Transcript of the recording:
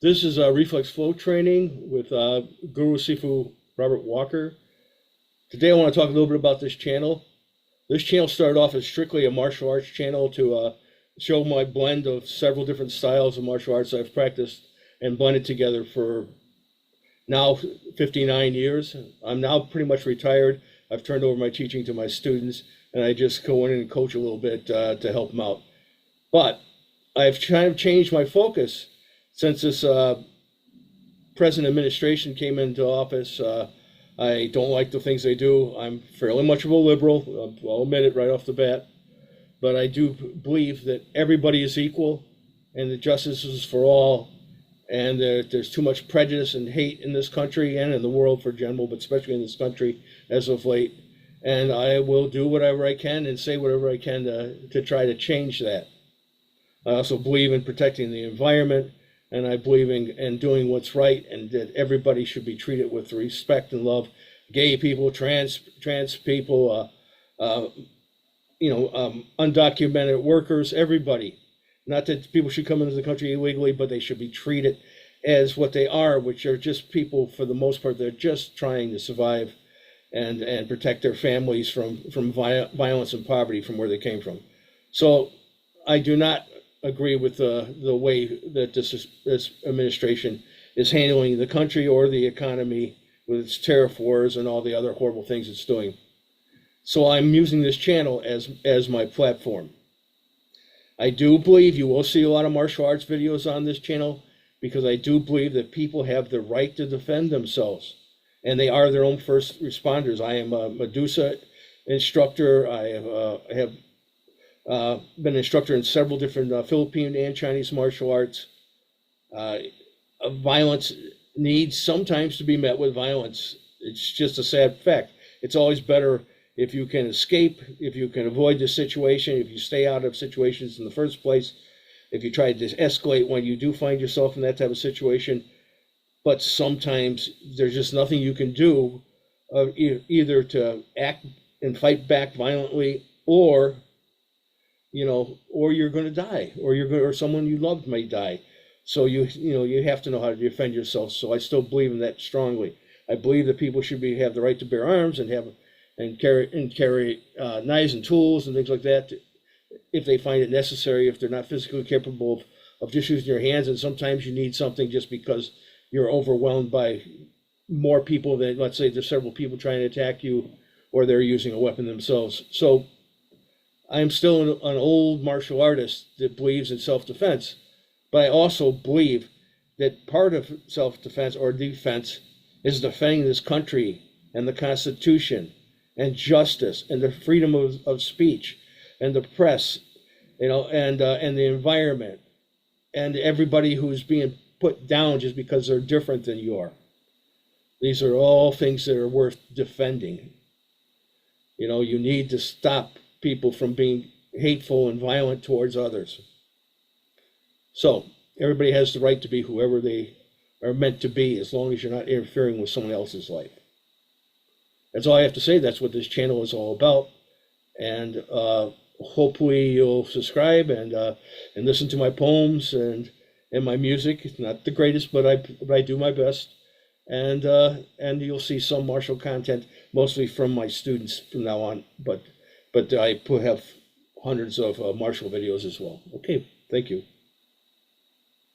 This is a Reflex Flow training with Guru Sifu Robert Walker. Today I want to talk a little bit about this channel. This channel started off as strictly a martial arts channel to show my blend of several different styles of martial arts I've practiced and blended together for now 59 years. I'm now pretty much retired. I've turned over my teaching to my students, and I just go in and coach a little bit to help them out. But I've kind of changed my focus since this present administration came into office. I don't like the things they do. I'm fairly much of a liberal, I'll admit it right off the bat. But I do believe that everybody is equal and that justice is for all, and that there's too much prejudice and hate in this country and in the world for general, but especially in this country as of late. And I will do whatever I can and say whatever I can to try to change that. I also believe in protecting the environment, and I believe in doing what's right, and that everybody should be treated with respect and love. Gay people, trans people, undocumented workers, everybody. Not that people should come into the country illegally, but they should be treated as what they are, which are just people, for the most part, they're just trying to survive and protect their families from violence and poverty from where they came from. So I do not agree with the way that this administration is handling the country or the economy with its tariff wars and all the other horrible things it's doing. So I'm using this channel as my platform. I do believe you will see a lot of martial arts videos on this channel, because I do believe that people have the right to defend themselves, and they are their own first responders. I am a Medusa instructor. I have been an instructor in several different Philippine and Chinese martial arts. Violence needs sometimes to be met with violence. It's just a sad fact. It's always better if you can escape, if you can avoid the situation, if you stay out of situations in the first place, if you try to escalate when you do find yourself in that type of situation. But sometimes there's just nothing you can do, either to act and fight back violently, or you're going to die, or someone you loved may die. So you have to know how to defend yourself. So I still believe in that strongly. I believe that people should have the right to bear arms and carry knives and tools and things like that, if they find it necessary, if they're not physically capable of just using your hands. And sometimes you need something just because you're overwhelmed by more people than, let's say there's several people trying to attack you, or they're using a weapon themselves. So I'm still an old martial artist that believes in self-defense, but I also believe that part of self-defense or defense is defending this country and the Constitution and justice and the freedom of speech and the press, and the environment, and everybody who's being put down just because they're different than you are. These are all things that are worth defending. You need to stop people from being hateful and violent towards others. So everybody has the right to be whoever they are meant to be, as long as you're not interfering with someone else's life. That's all I have to say. That's what this channel is all about. And hopefully you'll subscribe and listen to my poems and my music. It's not the greatest, but I do my best. And you'll see some martial content, mostly from my students from now on. But I have hundreds of martial videos as well. Okay, thank you.